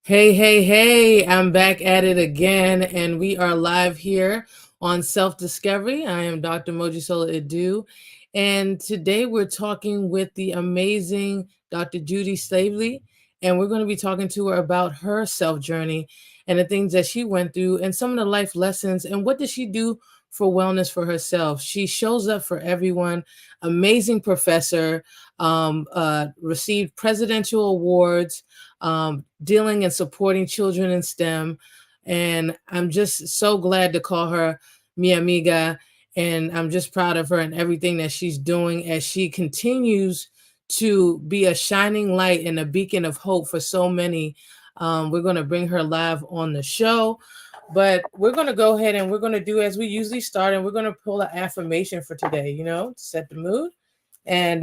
Hey, hey, hey, I'm back at it again, and we are live here on Self Discovery. I am Dr. Mojisola Edu, and today we're talking with the amazing Dr. Judy Staveley, and we're going to be talking to her about her self journey and the things that she went through and some of the life lessons and what did she do for wellness for herself. She shows up for everyone, amazing professor, received presidential awards, dealing and supporting children in STEM. And I'm just so glad to call her mi amiga. And I'm just proud of her and everything that she's doing as she continues to be a shining light and a beacon of hope for so many. We're going to bring her live on the show, but we're going to go ahead and we're going to do as we usually start, and we're going to pull an affirmation for today, to set the mood. And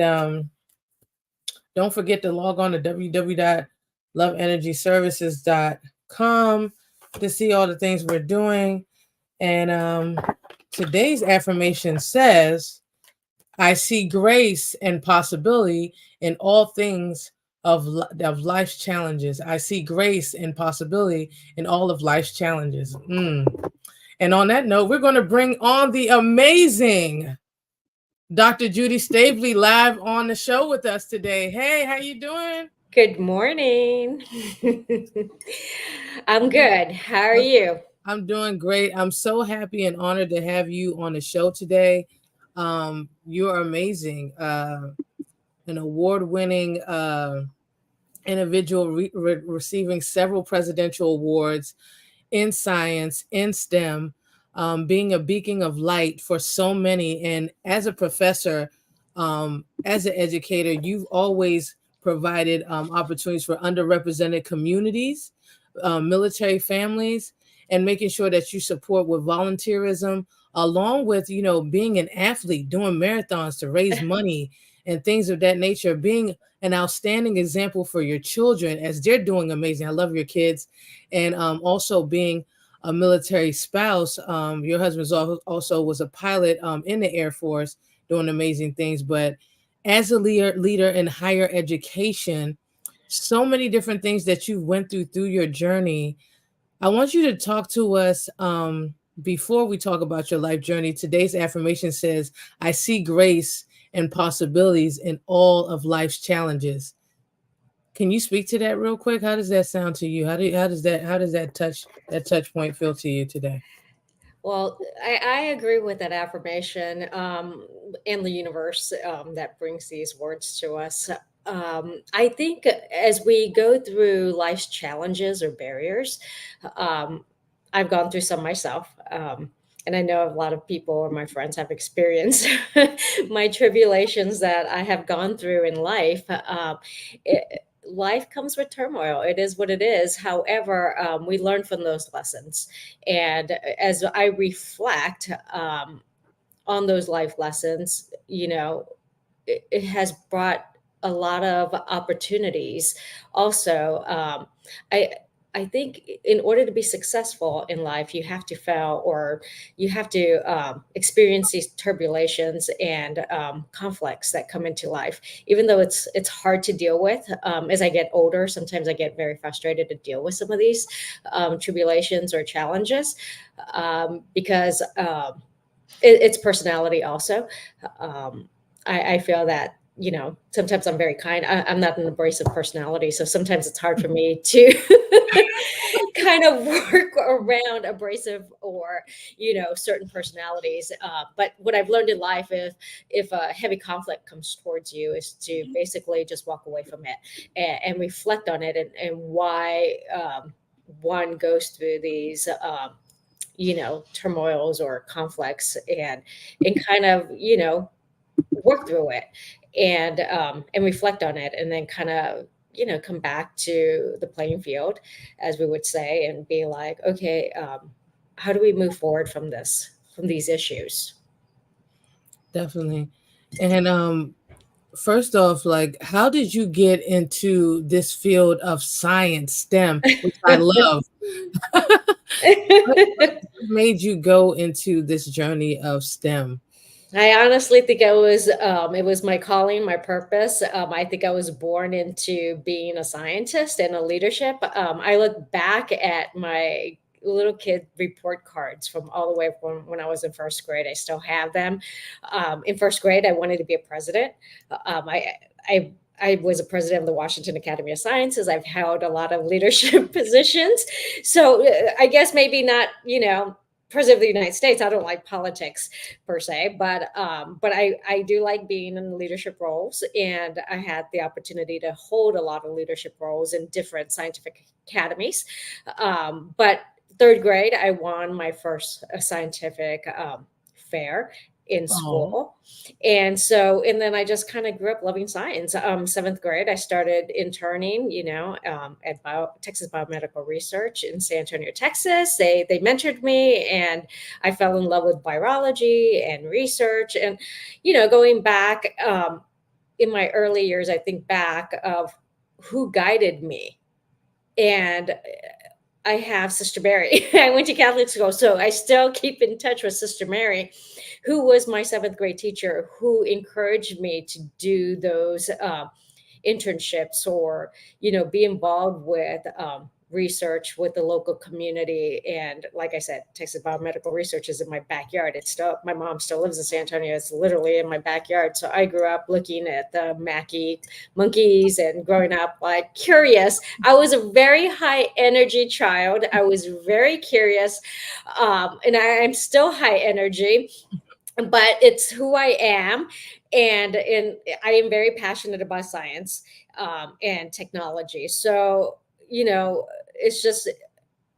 don't forget to log on to www.loveenergyservices.com to see all the things we're doing. And today's affirmation says, I see grace and possibility in all things of life's challenges. I see grace and possibility in all of life's challenges. And on that note, we're going to bring on the amazing Dr. Judy Staveley live on the show with us today. Hey, how you doing? Good morning. I'm good. How are you? I'm doing great. I'm so happy and honored to have you on the show today. You're amazing. An award-winning individual receiving several presidential awards in science, in STEM, being a beacon of light for so many. And as a professor, as an educator, you've always provided opportunities for underrepresented communities, military families, and making sure that you support with volunteerism, along with, being an athlete, doing marathons to raise money and things of that nature, being an outstanding example for your children as they're doing amazing. I love your kids. And also being a military spouse. Your husband also was a pilot in the Air Force doing amazing things. But as a leader in higher education, so many different things that you went through your journey. I want you to talk to us before we talk about your life journey. Today's affirmation says, I see grace and possibilities in all of life's challenges. Can you speak to that real quick? How does that sound to you? How does that touch point feel to you today? Well, I agree with that affirmation and the universe that brings these words to us. I think as we go through life's challenges or barriers, um, I've gone through some myself. And I know a lot of people or my friends have experienced my tribulations that I have gone through in life. Life comes with turmoil. It is what it is. However, we learn from those lessons. And as I reflect on those life lessons, it has brought a lot of opportunities. Also, I I think in order to be successful in life, you have to fail or you have to experience these turbulations and conflicts that come into life. Even though it's hard to deal with, as I get older, sometimes I get very frustrated to deal with some of these tribulations or challenges because it's personality also. I feel that sometimes I'm very kind. I'm not an abrasive personality, so sometimes it's hard for me to kind of work around abrasive or certain personalities. But what I've learned in life, if a heavy conflict comes towards you, is to basically just walk away from it and reflect on it and why one goes through these. Turmoils or conflicts and kind of work through it and reflect on it and then kind of come back to the playing field, as we would say, and be like, okay, how do we move forward from these issues? Definitely. And first off, like, how did you get into this field of science, STEM, which I love? What made you go into this journey of STEM? I honestly think it was my calling, my purpose. I think I was born into being a scientist and a leadership. I look back at my little kid report cards from all the way from when I was in first grade. I still have them. In first grade, I wanted to be a president. I I was a president of the Washington Academy of Sciences. I've held a lot of leadership positions. So I guess maybe not, president of the United States. I don't like politics per se, but I do like being in leadership roles, and I had the opportunity to hold a lot of leadership roles in different scientific academies. But third grade, I won my first scientific fair in Oh, school. And then I just kind of grew up loving science. Seventh grade, I started interning, at Texas Biomedical Research in San Antonio, Texas. They mentored me, and I fell in love with virology and research. And going back in my early years, I think back of who guided me, and I have Sister Mary. I went to Catholic school, so I still keep in touch with Sister Mary, who was my seventh grade teacher, who encouraged me to do those internships, or be involved with research with the local community. And like I said, Texas Biomedical Research is in my backyard. It's still, my mom still lives in San Antonio. It's literally in my backyard. So I grew up looking at the Mackey monkeys and growing up like curious. I was a very high energy child. I was very curious, and I'm still high energy, but it's who I am. And I am very passionate about science and technology. So, it's just,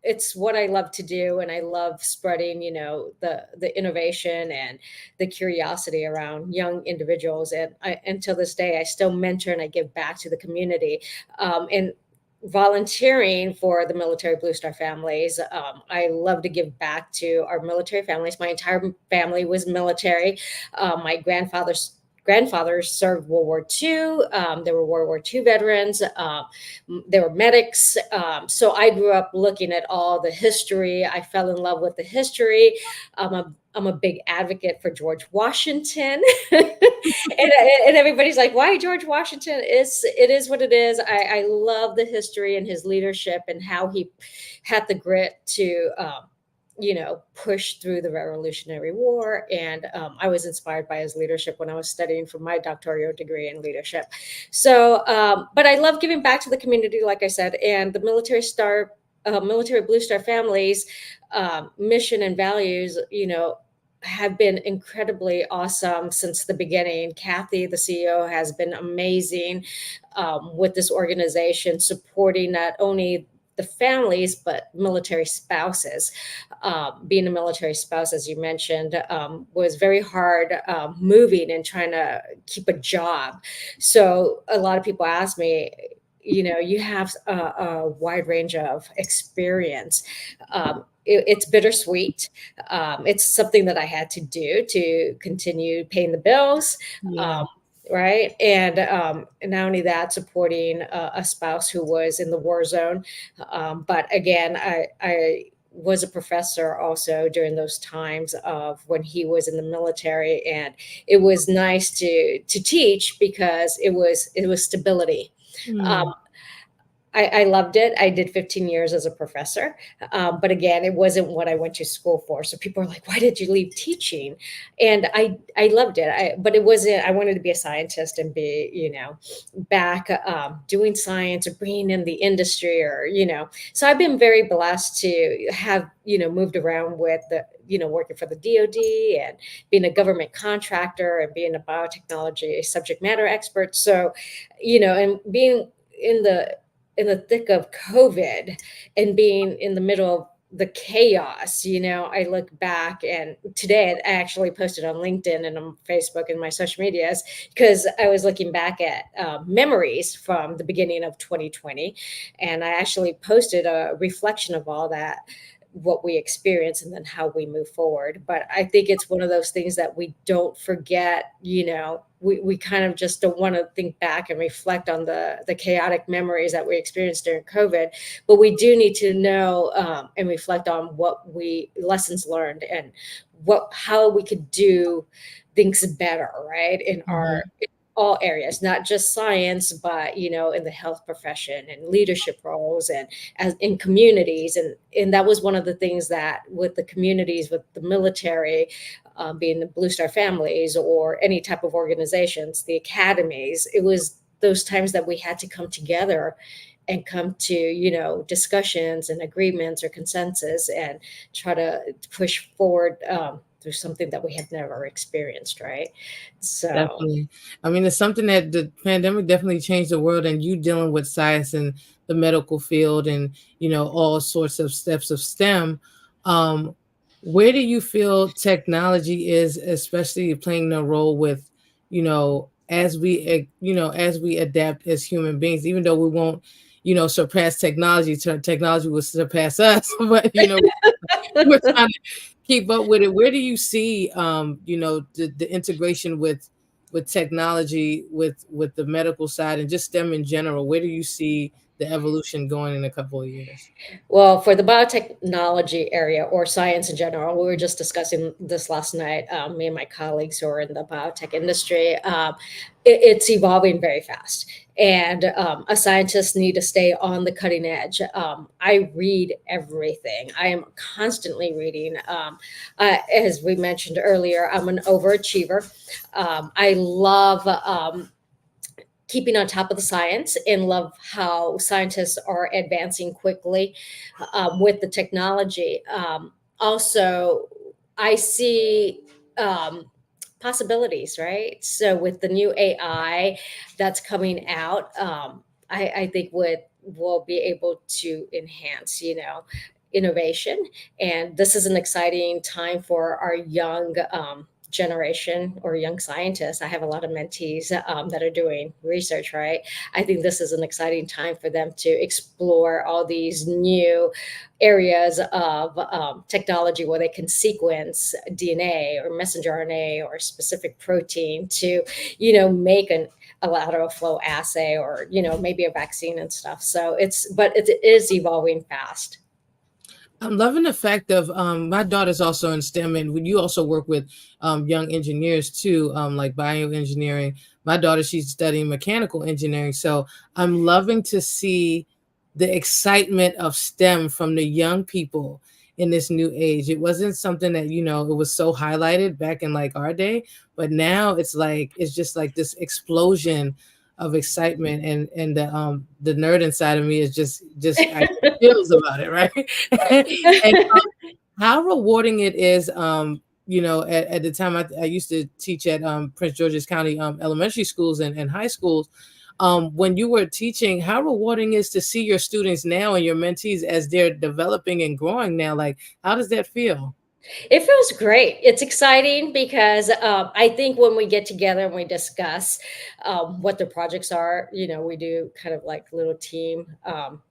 it's what I love to do, and I love spreading, the innovation and the curiosity around young individuals. And until this day, I still mentor and I give back to the community. And volunteering for the military Blue Star families. I love to give back to our military families. My entire family was military. My grandfathers served World War II. They were World War II veterans. They were medics. So I grew up looking at all the history. I fell in love with the history. I'm a big advocate for George Washington. And everybody's like, why George Washington? It is what it is. I love the history and his leadership and how he had the grit to push through the Revolutionary War. And I was inspired by his leadership when I was studying for my doctoral degree in leadership. So, but I love giving back to the community, like I said, and the military Blue Star families, mission and values, have been incredibly awesome since the beginning. Kathy, the CEO, has been amazing with this organization, supporting not only the families but military spouses. Being a military spouse, as you mentioned, was very hard, moving and trying to keep a job. So a lot of people ask me, you have a wide range of experience. It's bittersweet. It's something that I had to do to continue paying the bills. yeah. Um, right. And not only that, supporting a spouse who was in the war zone. But again, I was a professor also during those times of when he was in the military, and it was nice to teach because it was stability. Hmm. Um, I loved it. I did 15 years as a professor. But again, it wasn't what I went to school for. So people are like, why did you leave teaching? And I loved it. But it wasn't, I wanted to be a scientist and be, back doing science or being in the industry, or. So I've been very blessed to have, moved around with the, working for the DoD and being a government contractor and being a biotechnology subject matter expert. So, and being in the thick of COVID and being in the middle of the chaos, I look back, and today I actually posted on LinkedIn and on Facebook and my social medias because I was looking back at memories from the beginning of 2020. And I actually posted a reflection of all that, what we experience, and then how we move forward. But I think it's one of those things that we don't forget. We kind of just don't want to think back and reflect on the chaotic memories that we experienced during COVID, but we do need to know and reflect on what we lessons learned and how we could do things better, right? In our Mhm. in all areas, not just science, but in the health profession and leadership roles and as in communities. And that was one of the things that with the communities, with the military, being the Blue Star families or any type of organizations, the academies, it was those times that we had to come together and come to discussions and agreements or consensus and try to push forward through something that we had never experienced, right? So Definitely. I mean, it's something that the pandemic definitely changed the world, and you dealing with science and the medical field and, all sorts of steps of STEM. Um, where do you feel technology is, especially playing a role with, as we adapt as human beings, even though we won't, surpass technology, technology will surpass us, but, we're trying to keep up with it. Where do you see, the integration with technology, with the medical side, and just STEM in general? Where do you see the evolution going in a couple of years? well, for the biotechnology area or science in general, we were just discussing this last night, me and my colleagues who are in the biotech industry. It's evolving very fast. And a scientist need to stay on the cutting edge. I read everything. I am constantly reading. As we mentioned earlier, I'm an overachiever. I love keeping on top of the science and love how scientists are advancing quickly with the technology. Also, I see possibilities, right? So with the new AI that's coming out, I think will be able to enhance, innovation. And this is an exciting time for our young generation or young scientists. I have a lot of mentees that are doing research, right? I think this is an exciting time for them to explore all these new areas of technology where they can sequence DNA or messenger RNA or specific protein to, make a lateral flow assay or, maybe a vaccine and stuff. So but it is evolving fast. I'm loving the fact of my daughter's also in STEM, and when you also work with young engineers too, like bioengineering. My daughter, she's studying mechanical engineering, so I'm loving to see the excitement of STEM from the young people in this new age. It wasn't something that it was so highlighted back in like our day, but now it's just like this explosion of excitement, and the nerd inside of me is just I feels about it, right? And how rewarding it is, at the time I used to teach at Prince George's County elementary schools and high schools. When you were teaching, how rewarding is to see your students now and your mentees as they're developing and growing now? Like, how does that feel? It feels great. It's exciting because I think when we get together and we discuss what the projects are, we do kind of like little team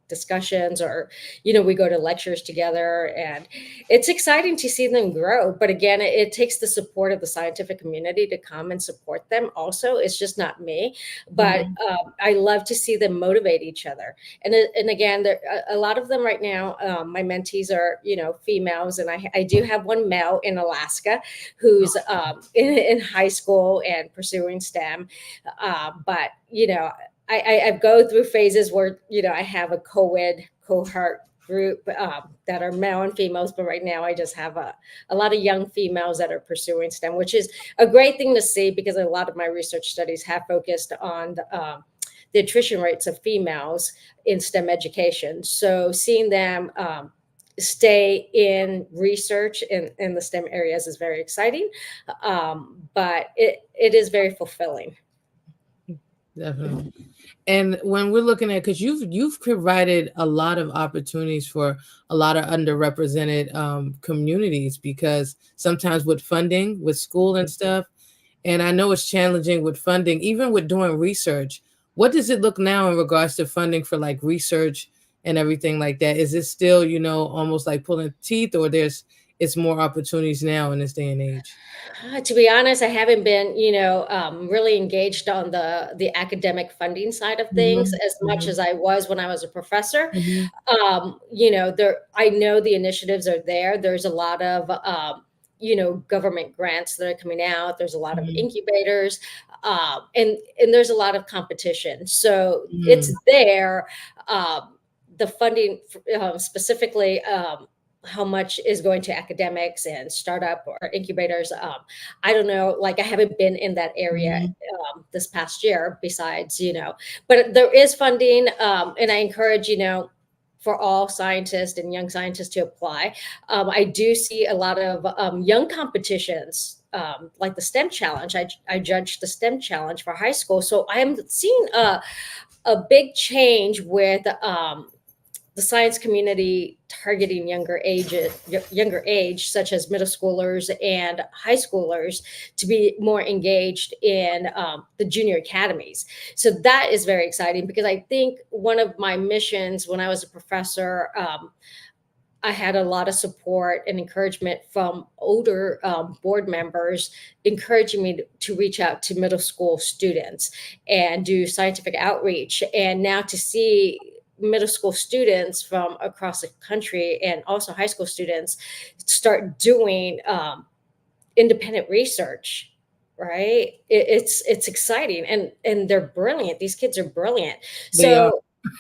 discussions or, we go to lectures together and it's exciting to see them grow. But again, it takes the support of the scientific community to come and support them also. It's just not me, but Mhm. I love to see them motivate each other. And again, there a lot of them right now. My mentees are females, and I do have one male in Alaska who's in high school and pursuing STEM. But I go through phases where I have a co-ed cohort group that are male and females, but right now I just have a lot of young females that are pursuing STEM, which is a great thing to see because a lot of my research studies have focused on the attrition rates of females in STEM education. So seeing them stay in research in the STEM areas is very exciting, but it is very fulfilling. Definitely. And when we're looking at, because you've provided a lot of opportunities for a lot of underrepresented communities, because sometimes with funding, with school and stuff, and I know it's challenging with funding, even with doing research. What does it look now in regards to funding for like research and everything like that? Is it still, almost like pulling teeth, or it's more opportunities now in this day and age? To be honest, I haven't been, really engaged on the academic funding side of things Mhm, as much mhm, as I was when I was a professor. mhm, There I know the initiatives are there. There's a lot of government grants that are coming out. There's a lot of Mhm. incubators, and there's a lot of competition. So it's Mm. there. The funding, specifically, how much is going to academics and startup or incubators. I don't know. Like, I haven't been in that area Mhm. this past year. Besides, but there is funding, and I encourage, for all scientists and young scientists to apply. I do see a lot of young competitions, like the STEM challenge. I judged the STEM challenge for high school. So I am seeing a big change with the science community targeting younger age, such as middle schoolers and high schoolers, to be more engaged in the junior academies. So that is very exciting, because I think one of my missions when I was a professor, I had a lot of support and encouragement from older board members, encouraging me to reach out to middle school students and do scientific outreach. And now to see middle school students from across the country, and also high school students, start doing independent research, right? It's exciting, and they're brilliant. These kids are brilliant. They are. So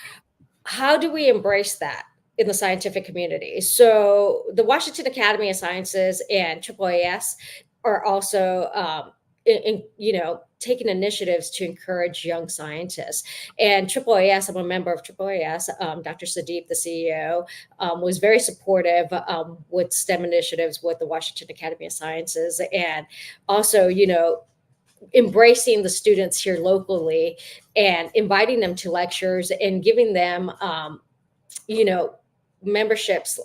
how do we embrace that in the scientific community? So the Washington Academy of Sciences and AAAS are also taking initiatives to encourage young scientists. And AAAS, I'm a member of AAAS. Dr. Sadeep, the CEO, was very supportive with STEM initiatives with the Washington Academy of Sciences, and also, embracing the students here locally and inviting them to lectures and giving them, you know, memberships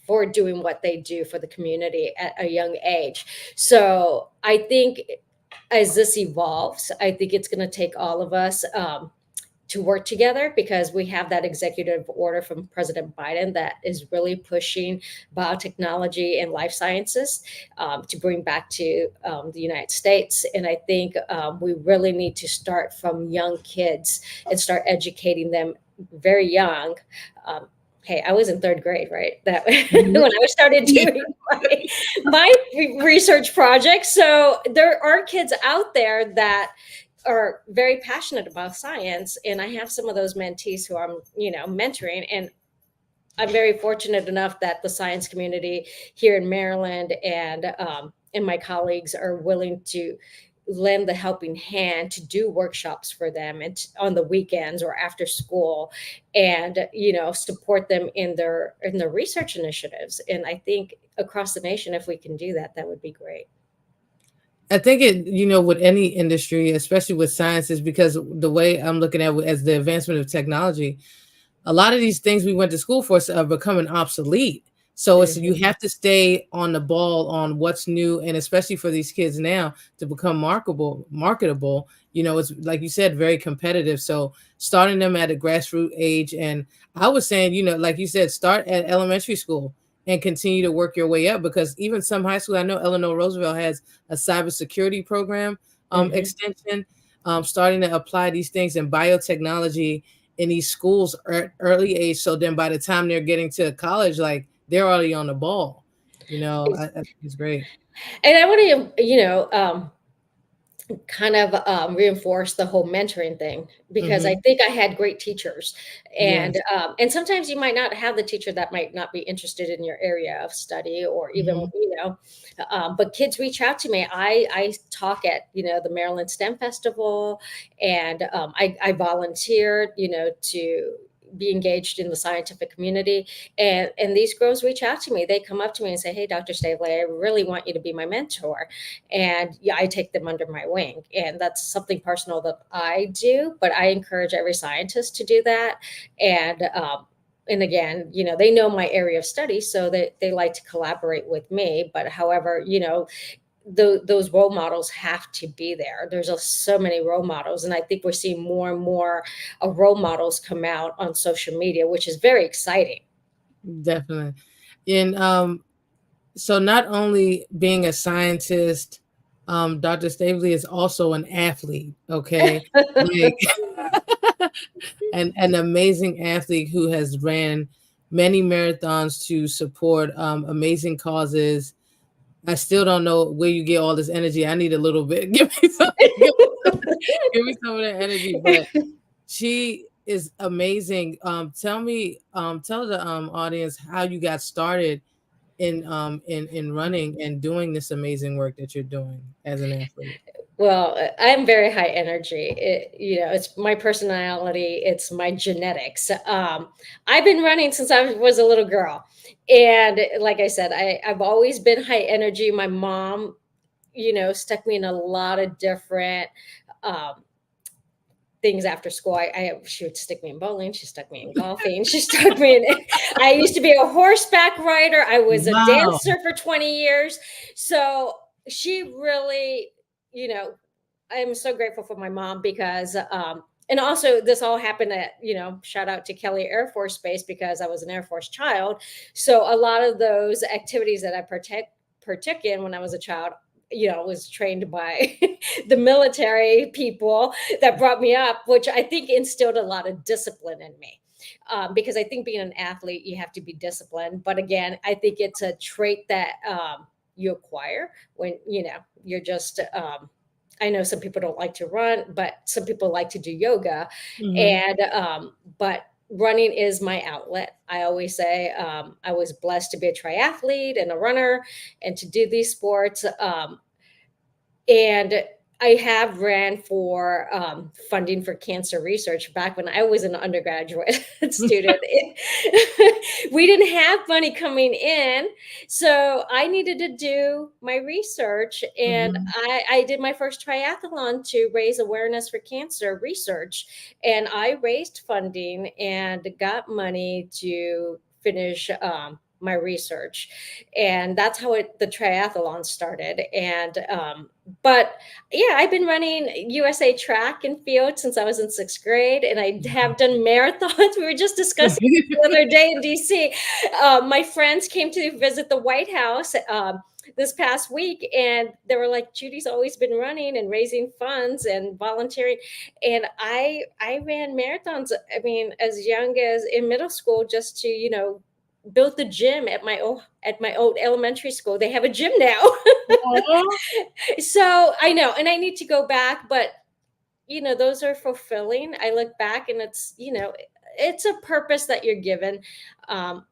for doing what they do for the community at a young age. So I think as this evolves, I think it's going to take all of us to work together, because we have that executive order from President Biden that is really pushing biotechnology and life sciences to bring back to the United States. And I think we really need to start from young kids and start educating them very young. Um, Hey, I was in third grade, right? That Mhm. when I started Yeah. doing my research project. So there are kids out there that are very passionate about science, and I have some of those mentees who I'm mentoring, and I'm very fortunate enough that the science community here in Maryland and my colleagues are willing to lend the helping hand to do workshops for them, and on the weekends or after school, and support them in their research initiatives. And I think across the nation, if we can do that, that would be great. I think with any industry, especially with science, is because the way I'm looking at it as the advancement of technology, a lot of these things we went to school for are becoming obsolete. So you Mhm. have to stay on the ball on what's new, and especially for these kids now to become marketable. It's like you said, very competitive. So starting them at a grassroots age, and I was saying, like you said, start at elementary school and continue to work your way up, because even some high school, I know Eleanor Roosevelt has a cybersecurity program Mhm. extension, starting to apply these things in biotechnology in these schools early age. So then by the time they're getting to college, like they're already on the ball. I think it's great. And I want to, kind of reinforce the whole mentoring thing, because I Hmm. think I had great teachers, Yes. and sometimes you might not have the teacher that might not be interested in your area of study, or even Hmm. but kids reach out to me. I talk at the Maryland STEM Festival, and I volunteered to be engaged in the scientific community, and these girls reach out to me. They come up to me and say, "Hey, Dr. Staveley, I really want you to be my mentor." And yeah, I take them under my wing, and that's something personal that I do, but I encourage every scientist to do that. And again, they know my area of study, so they like to collaborate with me. But however, those role models have to be there. There's so many role models, and I think we're seeing more and more role models come out on social media, which is very exciting. Definitely. And so not only being a scientist, Dr. Staveley is also an athlete. Okay. Like an amazing athlete who has ran many marathons to support amazing causes. I still don't know where you get all this energy. I need a little bit. Give me some, give me some of that energy. But she is amazing. Tell the audience how you got started in running and doing this amazing work that you're doing as an athlete. Well, I'm very high energy. It's my personality, it's my genetics. I've been running since I was a little girl. And like I said, I've always been high energy. My mom, stuck me in a lot of different um, things after school. She would stick me in bowling. She stuck me in golfing. She stuck me in. I used to be a horseback rider. I was a Wow. dancer for 20 years. So she really, you know, I'm so grateful for my mom because, and also this all happened at, shout out to Kelly Air Force Base because I was an Air Force child. So a lot of those activities that I partook in when I was a child, was trained by the military people that brought me up, which I think instilled a lot of discipline in me. Because I think being an athlete, you have to be disciplined. But again, I think it's a trait that you acquire when you're just. I know some people don't like to run, but some people like to do yoga, Hmm. and but running is my outlet. I always say I was blessed to be a triathlete and a runner, and to do these sports. And I have ran for funding for cancer research back when I was an undergraduate student. We didn't have money coming in, so I needed to do my research, and Hmm. I did my first triathlon to raise awareness for cancer research, and I raised funding and got money to finish. My research, and that's how the triathlon started. And but yeah, I've been running USA track and field since I was in sixth grade, and I have done marathons. We were just discussing the other day in DC. My friends came to visit the White House this past week, and they were like, "Judy's always been running and raising funds and volunteering," and I ran marathons. I mean, as young as in middle school, just to built the gym at my old elementary school. They have a gym now. Aw. So I know, and I need to go back, but those are fulfilling. I look back and it's a purpose that you're given. Um,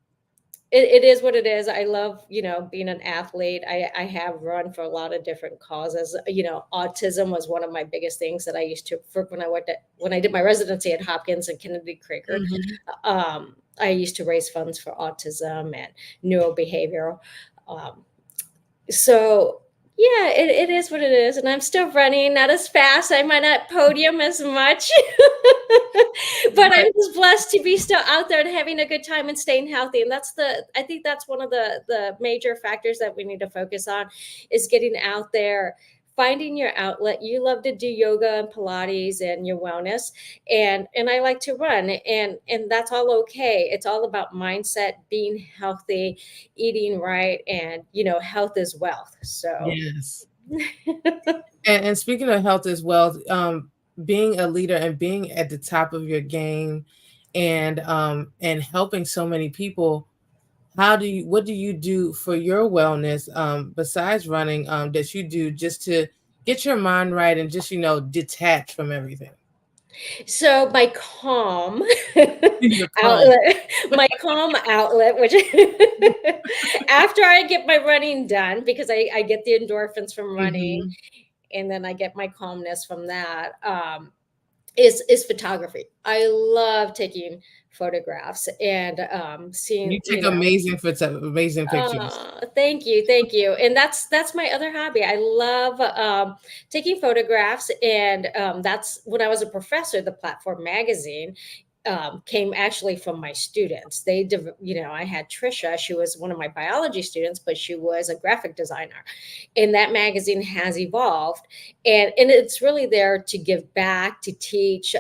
it is what it is. I love, being an athlete. I have run for a lot of different causes. Autism was one of my biggest things that I used to for when I did my residency at Hopkins and Kennedy Krieger. Mhm. I used to raise funds for autism and neurobehavioral. Um, so yeah, it is what it is, and I'm still running, not as fast. I might not podium as much, but I'm But just blessed to be still out there and having a good time and staying healthy. And I think that's one of the major factors that we need to focus on is getting out there, finding your outlet. You love to do yoga and Pilates and your wellness, and I like to run, and that's all okay. It's all about mindset, being healthy, eating right, and health is wealth. So yes. And speaking of health as well, being a leader and being at the top of your game and helping so many people, what do you do for your wellness besides running that you do just to get your mind right and just detach from everything? so my calm You're calm. outlet, my calm outlet, which after I get my running done, because I get the endorphins from running, Hmm. and then I get my calmness from that. Is photography. I love taking photographs and seeing, You take amazing pictures. thank you, thank you. And that's my other hobby. I love taking photographs, and that's when I was a professor. The Platform magazine came actually from my students. I had Trisha. She was one of my biology students, but she was a graphic designer, and that magazine has evolved, and it's really there to give back, to teach.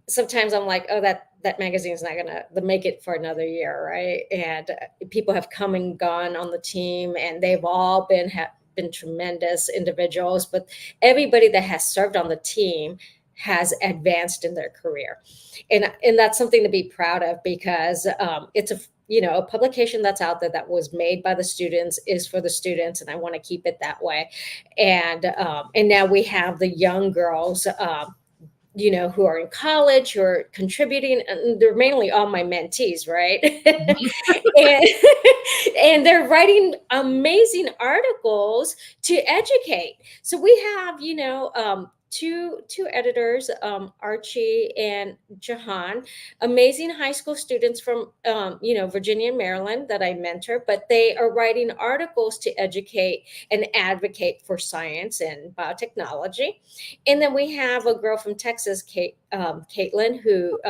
Sometimes I'm like, oh, that magazine is not gonna make it for another year, right? And people have come and gone on the team, and they've all been tremendous individuals. But everybody that has served on the team has advanced in their career, and that's something to be proud of, because it's a, a publication that's out there that was made by the students, is for the students, and I want to keep it that way. And now we have the young girls, who are in college, who are contributing, and they're mainly all my mentees, right? and, and they're writing amazing articles to educate. So we have, two editors, Archie and Jahan, amazing high school students from, Virginia and Maryland that I mentor, but they are writing articles to educate and advocate for science and biotechnology. And then we have a girl from Texas, Caitlin, who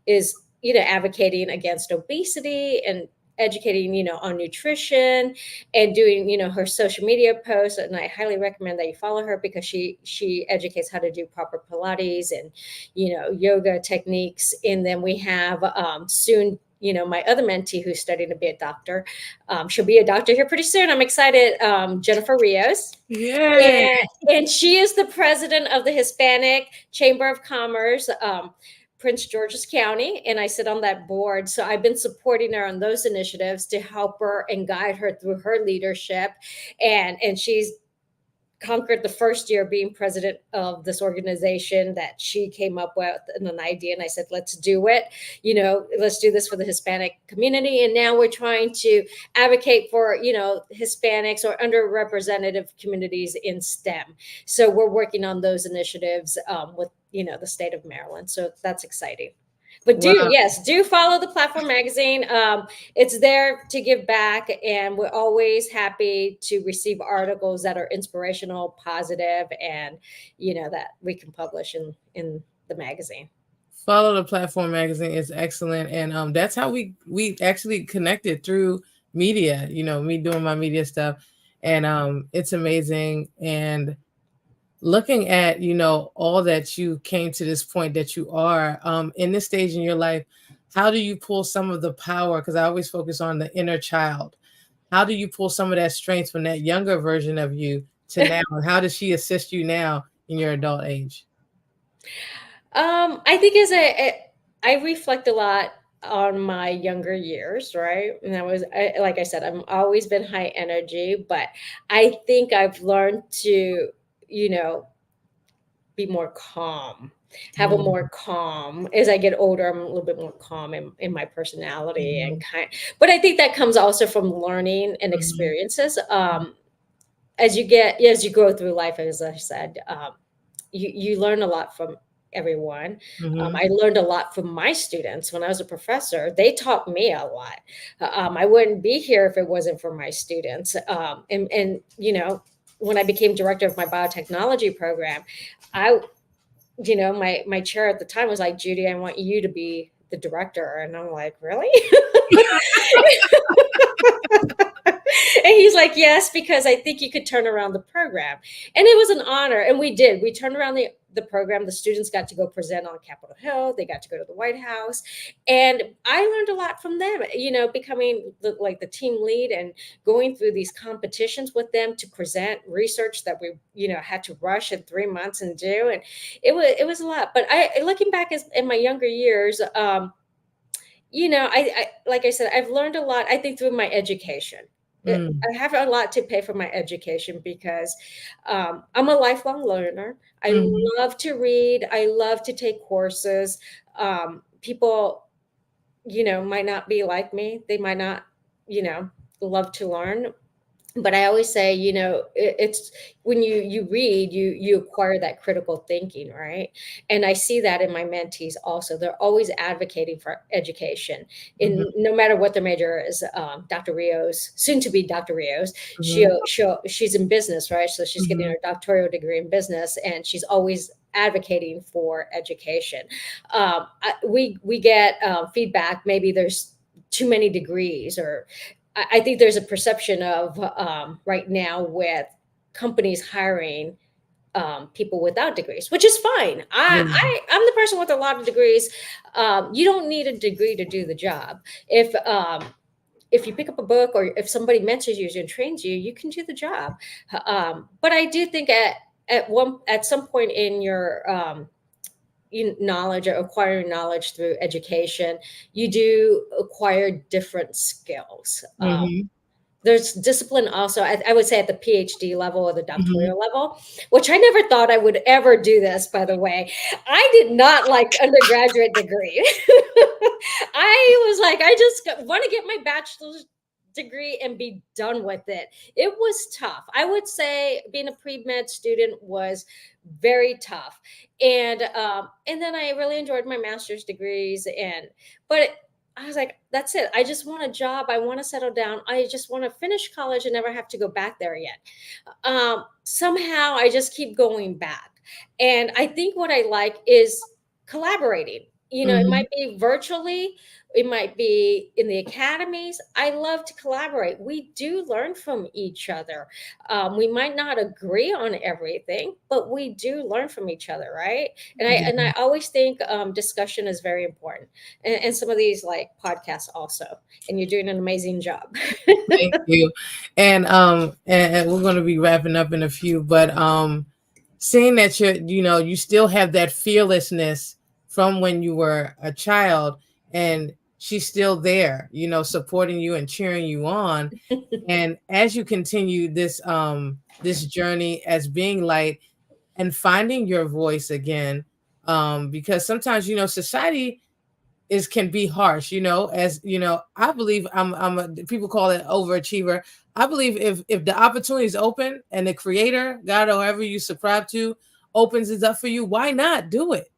is, advocating against obesity and educating, on nutrition, and doing, her social media posts. And I highly recommend that you follow her, because she educates how to do proper Pilates and, yoga techniques. And then we have soon, my other mentee who's studying to be a doctor. She'll be a doctor here pretty soon. I'm excited. Jennifer Rios. Yeah. And she is the president of the Hispanic Chamber of Commerce, Prince George's County, and I sit on that board. So I've been supporting her on those initiatives to help her and guide her through her leadership. And she's conquered the first year being president of this organization that she came up with an idea. And I said, let's do it. Let's do this for the Hispanic community. And now we're trying to advocate for, Hispanics or underrepresented communities in STEM. So we're working on those initiatives with, the state of Maryland. So that's exciting. But Wow. do follow the Platform Magazine. It's there to give back, and we're always happy to receive articles that are inspirational, positive, and that we can publish in the magazine. Follow the Platform Magazine is excellent, and that's how we actually connected through media. Me doing my media stuff, and it's amazing. And looking at all that you came to this point that you are in this stage in your life, how do you pull some of the power? Because I always focus on the inner child. How do you pull some of that strength from that younger version of you to now, and how does she assist you now in your adult age? I think I reflect a lot on my younger years, right? And like I said, I've always been high energy, but I think I've learned to, you know, be more calm, have a Mm, more calm. As I get older, I'm a little bit more calm in my personality and mhm, but I think that comes also from learning and mhm, experiences. As you go through life, as I said, you learn a lot from everyone. mhm, I learned a lot from my students when I was a professor. They taught me a lot. I wouldn't be here if it wasn't for my students. And when I became director of my biotechnology program, I my chair at the time was like, Judy, I want you to be the director. And I'm like, really? And he's like, yes, because I think you could turn around the program. And it was an honor. And we did. We turned around the program. The students got to go present on Capitol Hill. They got to go to the White House. And I learned a lot from them, becoming the team lead and going through these competitions with them to present research that we, had to rush in 3 months and do. And it was a lot. But looking back in my younger years, I like I said, I've learned a lot, I think, through my education. mm, I have a lot to pay for my education because I'm a lifelong learner. I mhm, love to read. I love to take courses. People, might not be like me. They might not, you know, love to learn, but I always say, it's when you read, you acquire that critical thinking, right? And I see that in my mentees also. They're always advocating for education, mhm, in no matter what their major is. Dr. Rios, soon to be Dr. Rios, mhm, she's in business, right? So she's getting mhm, her doctoral degree in business, and she's always advocating for education. We get feedback. Maybe there's too many degrees, or I think there's a perception of right now with companies hiring people without degrees, which is fine. mhm, I'm the person with a lot of degrees. You don't need a degree to do the job. If you pick up a book, or if somebody mentors you and trains you, you can do the job. But I do think at some point in your knowledge or acquiring knowledge through education, you do acquire different skills. Hmm. There's discipline also, I would say, at the PhD level or the Hmm. doctoral level, which I never thought I would ever do this, by the way. I did not like undergraduate degree. I was like, I just want to get my bachelor's degree and be done with it. It was tough. I would say being a pre-med student was very tough. And then I really enjoyed my master's degrees, but I was like, that's it. I just want a job. I want to settle down. I just want to finish college and never have to go back there again. Somehow I just keep going back. And I think what I like is collaborating. It Hmm. might be virtually, it might be in the academies. I love to collaborate. We do learn from each other. We might not agree on everything, but we do learn from each other, right? And I always think discussion is very important, and some of these like podcasts also. And you're doing an amazing job. Thank you. And we're going to be wrapping up in a few, but seeing that you still have that fearlessness from when you were a child, and she's still there, supporting you and cheering you on. And as you continue this journey as being light and finding your voice again, because sometimes society is can be harsh, as I believe I'm a, people call it overachiever. I believe if the opportunity is open and the creator, God, or whoever you subscribe to, opens it up for you, why not do it?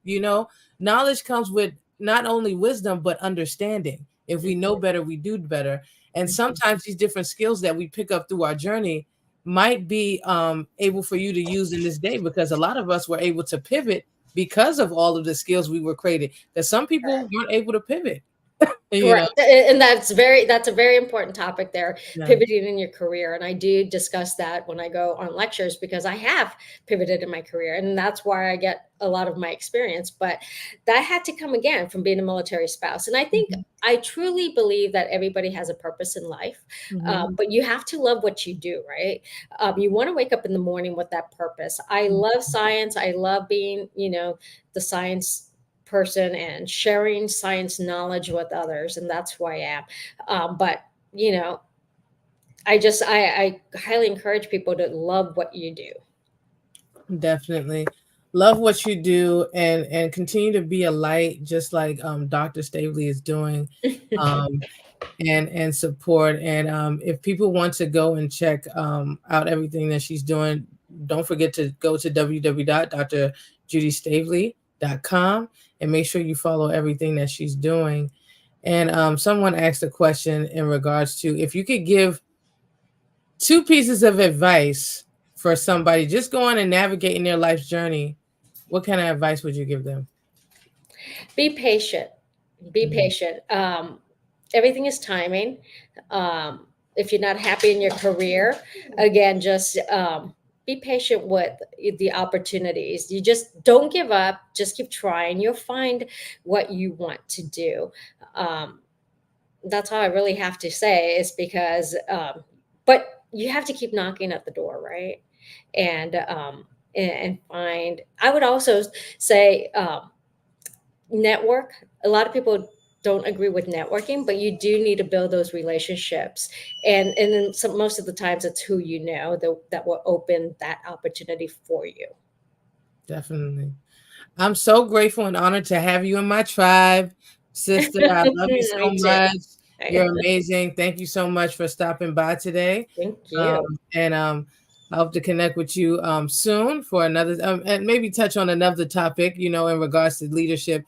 Knowledge comes with not only wisdom but understanding. If we know better, we do better. And sometimes these different skills that we pick up through our journey might be able for you to use in this day, because a lot of us were able to pivot because of all of the skills we were created, that some people weren't able to pivot, you know. Correct. And that's a very important topic there, Yeah. pivoting in your career. And I do discuss that when I go on lectures, because I have pivoted in my career, and that's why I get a lot of my experience. But that had to come again from being a military spouse. And I think Mhm. I truly believe that everybody has a purpose in life, Mhm. but you have to love what you do, right? You want to wake up in the morning with that purpose. I love science. I love being, the science person and sharing science knowledge with others, and that's who I am. But you know, I highly encourage people to love what you do. Definitely. Love what you do, and continue to be a light, just like Dr. Staveley is doing. Um, and support. And if people want to go and check out everything that she's doing, don't forget to go to www.drjudystaveley.com and make sure you follow everything that she's doing. And someone asked a question in regards to if you could give two pieces of advice for somebody just going and navigating their life's journey, what kind of advice would you give them? Be patient. Be Mhm. patient. Everything is timing. If you're not happy in your career, again, just be patient with the opportunities. You just don't give up. Just keep trying. You'll find what you want to do. Um, that's all I really have to say, is because, but you have to keep knocking at the door, right? And find, I would also say, network. A lot of people don't agree with networking, but you do need to build those relationships. And then most of the times it's who you know that will open that opportunity for you. Definitely. I'm so grateful and honored to have you in my tribe, sister. I love you so Me too. much. You're amazing. Thank you so much for stopping by today. Thank Um, you. and I hope to connect with you soon for another, and maybe touch on another topic, in regards to leadership,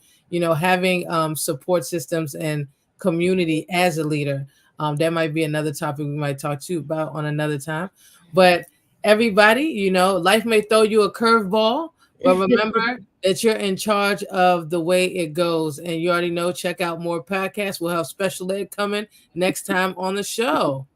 having support systems and community as a leader. That might be another topic we might talk to you about on another time. But everybody, life may throw you a curveball, but remember that you're in charge of the way it goes. And you already know, check out more podcasts. We'll have special ed coming next time on the show.